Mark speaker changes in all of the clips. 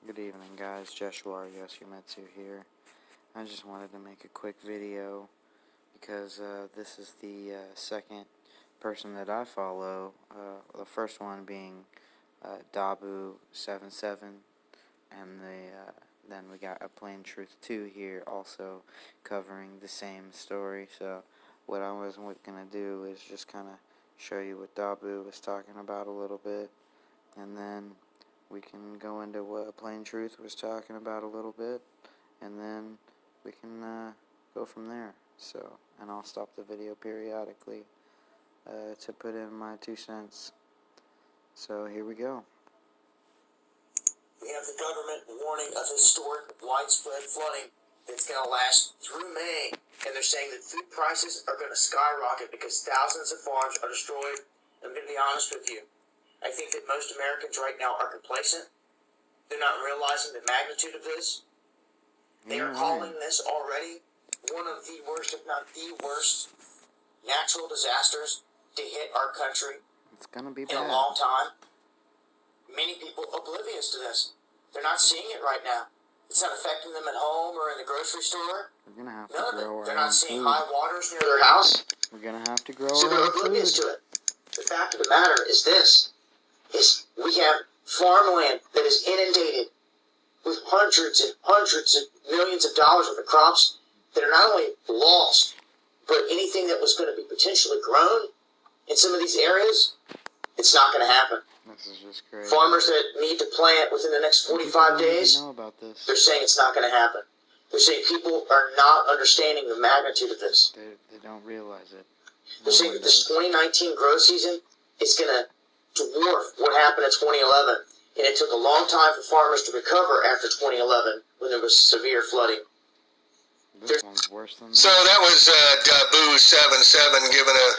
Speaker 1: Good evening, guys. Joshua Yoshimitsu here. I just wanted to make a quick video because this is the second person that I follow. The first one being Dabu77, and then we got A Plain Truth 2 here, also covering the same story. So what I was gonna do is just kind of show you what Dabu was talking about a little bit, and then we can go into what A Plain Truth was talking about a little bit, and then we can go from there. So, and I'll stop the video periodically to put in my 2 cents. So here we go.
Speaker 2: We have the government warning of historic widespread flooding that's going to last through May, and they're saying that food prices are going to skyrocket because thousands of farms are destroyed. I'm going to be honest with you. I think that most Americans right now are complacent. They're not realizing the magnitude of this. They are calling this already one of the worst, if not the worst, natural disasters to hit our country
Speaker 1: It's gonna be
Speaker 2: in
Speaker 1: bad.
Speaker 2: a long time. Many people oblivious to this. They're not seeing it right now. It's not affecting them at home or in the grocery store.
Speaker 1: We're gonna have to
Speaker 2: None of
Speaker 1: grow
Speaker 2: it.
Speaker 1: our
Speaker 2: They're
Speaker 1: own
Speaker 2: not seeing
Speaker 1: food.
Speaker 2: high waters near their house.
Speaker 1: We're gonna have to grow
Speaker 2: So
Speaker 1: our
Speaker 2: they're
Speaker 1: own
Speaker 2: oblivious
Speaker 1: food.
Speaker 2: to it. The fact of the matter is this, is we have farmland that is inundated with hundreds and hundreds of millions of dollars worth of crops that are not only lost, but anything that was going to be potentially grown in some of these areas, it's not going to happen.
Speaker 1: This is just crazy.
Speaker 2: Farmers that need to plant within the next 45 days,
Speaker 1: know about this.
Speaker 2: they're saying it's not going to happen. They're saying people are not understanding the magnitude of this.
Speaker 1: They don't realize it.
Speaker 2: They're saying that this 2019 grow season is going to dwarf what happened in 2011. And it took a long time for farmers to recover after 2011 when there was severe flooding.
Speaker 1: This one's worse than
Speaker 3: So that was Dabu77 giving a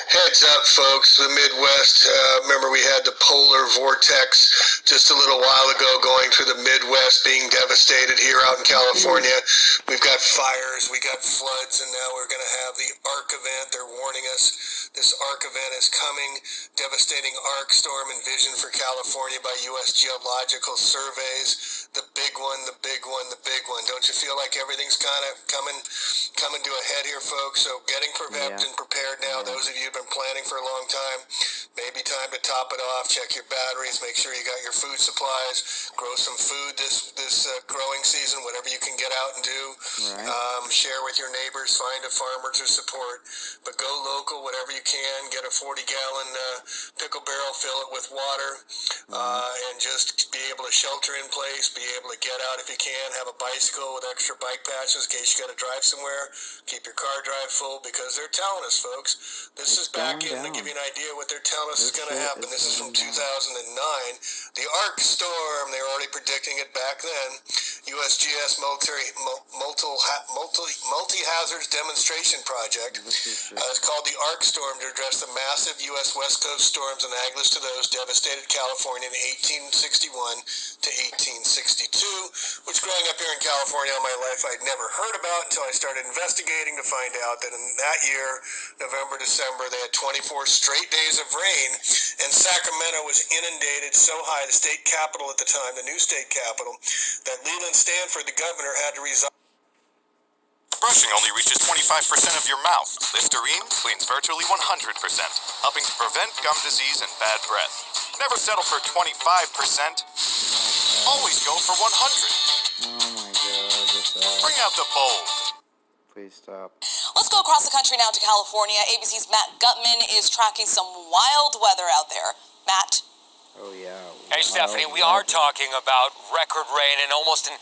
Speaker 3: heads up, folks. The Midwest, remember we had the polar vortex just a little while ago going through the Midwest, being devastated here out in California. We've got fires, we got floods, and now we're going to have the arc event. They're warning us this arc event is coming. Devastating arc storm envisioned for California by U.S. Geological Surveys. The big one, the big one, the big one. Don't you feel like everything's kind of coming to a head here, folks? So getting prepped and prepared now. Those of you who've been planning for a long time, maybe time to top it off. Check your batteries. Make sure you got your food supplies. Grow some food this growing season. Whatever you can get out and do.
Speaker 1: Right.
Speaker 3: Share with your neighbors. Find a farmer to support. But go local, whatever you can. Get a 40-gallon pickle barrel. Fill it with water, and just be able to shelter in place. Be able to get out if you can. Have a bicycle with extra bike patches in case you got to drive somewhere. Keep your car drive full because they're telling us, folks. This is back in to give you an idea what they're telling us is going to happen. This is from 2009. The arc storm. They were already predicting it back then. USGS multi-hazards demonstration project. It's called the arc storm to address the massive U.S. West Coast storms analogous to those devastated California in 1861 to 1862, which growing up here in California all my life I'd never heard about until I started investigating to find out that in that year, November, December, they had 24 straight days of rain, and Sacramento was inundated so high, the state capital at the time, the new state capital, that Leland Stanford, the governor, had to resign.
Speaker 4: Brushing only reaches 25% of your mouth. Listerine cleans virtually 100%, helping to prevent gum disease and bad breath. Never settle for 25%. Always go for 100.
Speaker 1: Oh my god,
Speaker 4: Bring out the bold.
Speaker 1: Please stop.
Speaker 5: Let's go across the country now to California. ABC's Matt Gutman is tracking some wild weather out there. Matt?
Speaker 1: Oh yeah.
Speaker 6: Hey Stephanie, we are talking about record rain and almost in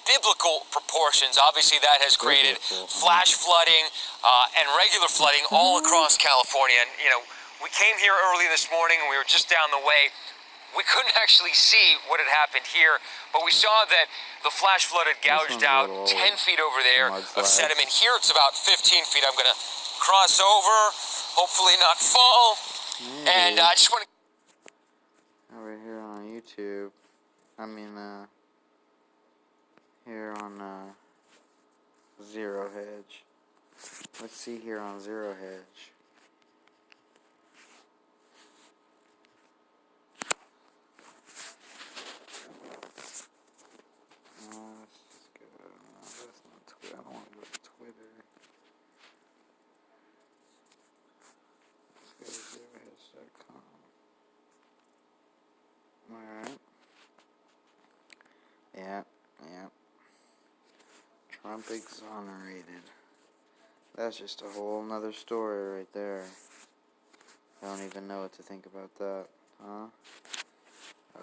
Speaker 6: biblical proportions. Obviously that has created flash flooding and regular flooding all across California. And you know, we came here early this morning and we were just down the way. We couldn't actually see what had happened here, but we saw that the flash flood had gouged out 10 feet over there of sediment. Here it's about 15 feet. I'm going to cross over, hopefully not fall. And I just want to...
Speaker 1: Over here on YouTube, here on Zero Hedge. Let's see here on Zero Hedge. Trump exonerated. That's just a whole nother story right there. I don't even know what to think about that, huh?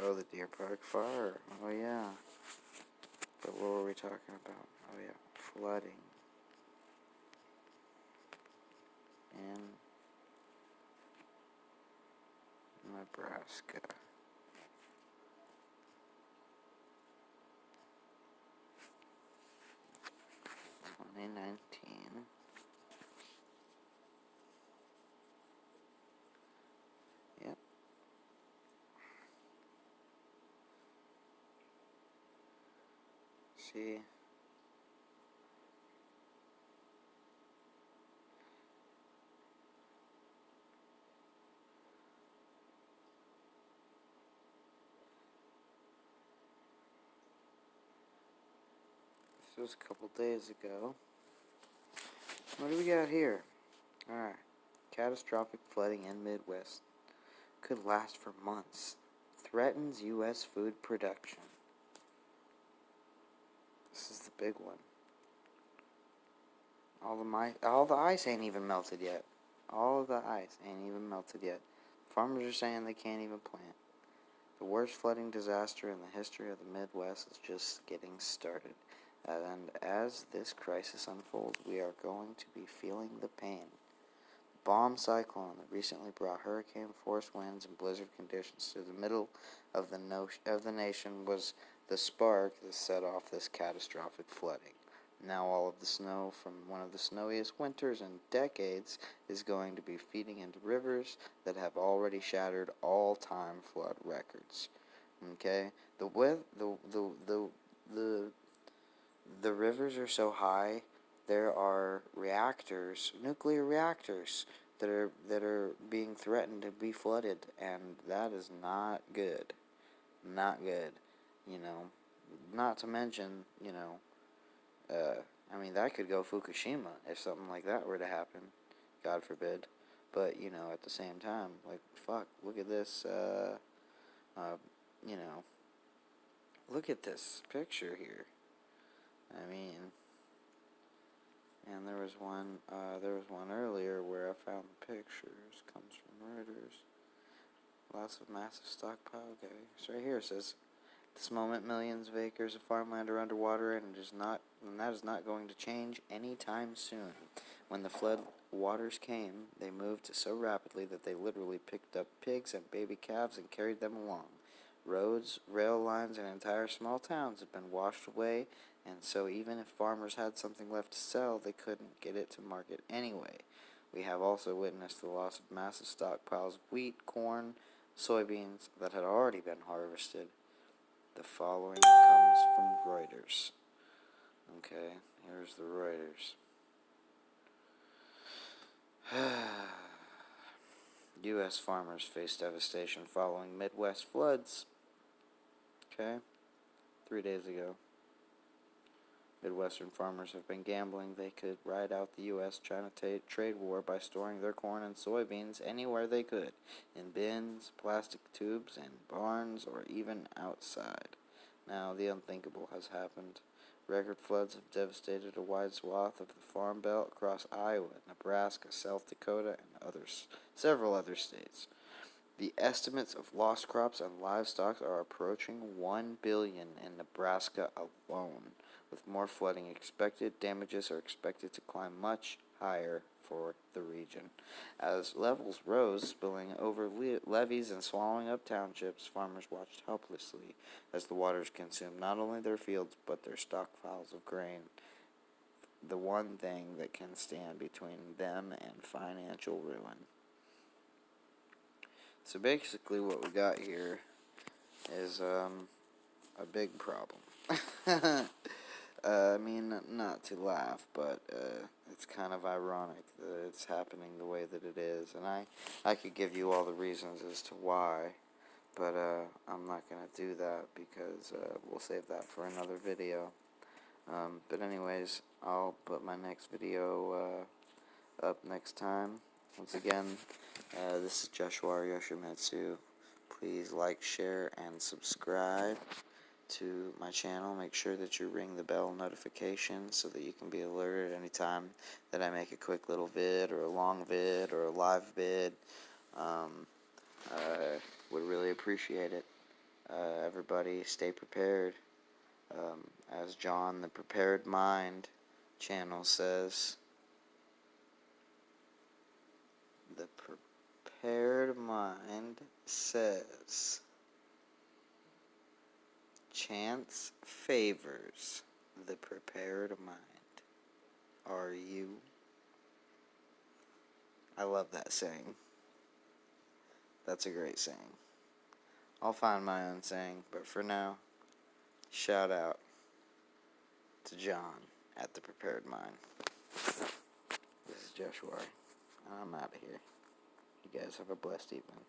Speaker 1: Oh, the Deer Park fire. Oh, yeah. But what were we talking about? Oh, yeah. Flooding. In Nebraska. (2019). Yep. See. This was a couple days ago. What do we got here? Alright. Catastrophic flooding in Midwest. Could last for months. Threatens U.S. food production. This is the big one. All the ice ain't even melted yet. All of the ice ain't even melted yet. Farmers are saying they can't even plant. The worst flooding disaster in the history of the Midwest is just getting started. And as this crisis unfolds, we are going to be feeling the pain. The bomb cyclone that recently brought hurricane-force winds and blizzard conditions to the middle of the nation was the spark that set off this catastrophic flooding. Now all of the snow from one of the snowiest winters in decades is going to be feeding into rivers that have already shattered all-time flood records. Okay, the rivers are so high. There are nuclear reactors, that are being threatened to be flooded, and that is not good. Not good. You know, not to mention, I mean, that could go Fukushima if something like that were to happen. God forbid. But, at the same time, like, fuck, look at this, look at this picture here. I mean, and there was one earlier where I found the pictures. Comes from Reuters. Lots of massive stockpile. Okay, it's right here. It says, at this moment, millions of acres of farmland are underwater, and that is not going to change anytime soon. When the flood waters came, they moved so rapidly that they literally picked up pigs and baby calves and carried them along. Roads, rail lines, and entire small towns have been washed away, and so even if farmers had something left to sell, they couldn't get it to market anyway. We have also witnessed the loss of massive stockpiles of wheat, corn, soybeans that had already been harvested. The following comes from Reuters. Okay, here's the Reuters. U.S. farmers face devastation following Midwest floods. Okay, 3 days ago. Midwestern farmers have been gambling they could ride out the U.S.-China trade war by storing their corn and soybeans anywhere they could, in bins, plastic tubes, in barns, or even outside. Now, the unthinkable has happened. Record floods have devastated a wide swath of the Farm Belt across Iowa, Nebraska, South Dakota, and several other states. The estimates of lost crops and livestock are approaching $1 billion in Nebraska alone. With more flooding expected, damages are expected to climb much higher for the region. As levels rose, spilling over levees and swallowing up townships, farmers watched helplessly as the waters consumed not only their fields but their stockpiles of grain, the one thing that can stand between them and financial ruin. So basically what we got here is a big problem. I mean, not to laugh, but it's kind of ironic that it's happening the way that it is. And I could give you all the reasons as to why, but I'm not going to do that because we'll save that for another video. But anyways, I'll put my next video up next time. Once again, this is Joshua Yoshimitsu. Please like, share, and subscribe to my channel, make sure that you ring the bell notification so that you can be alerted anytime that I make a quick little vid or a long vid or a live vid. Would really appreciate it. Everybody stay prepared. As John the Prepared Mind channel says, the Prepared Mind says, chance favors the prepared mind. Are you? I love that saying. That's a great saying. I'll find my own saying, but for now, shout out to John at the Prepared Mind. This is Joshua, and I'm out of here. You guys have a blessed evening.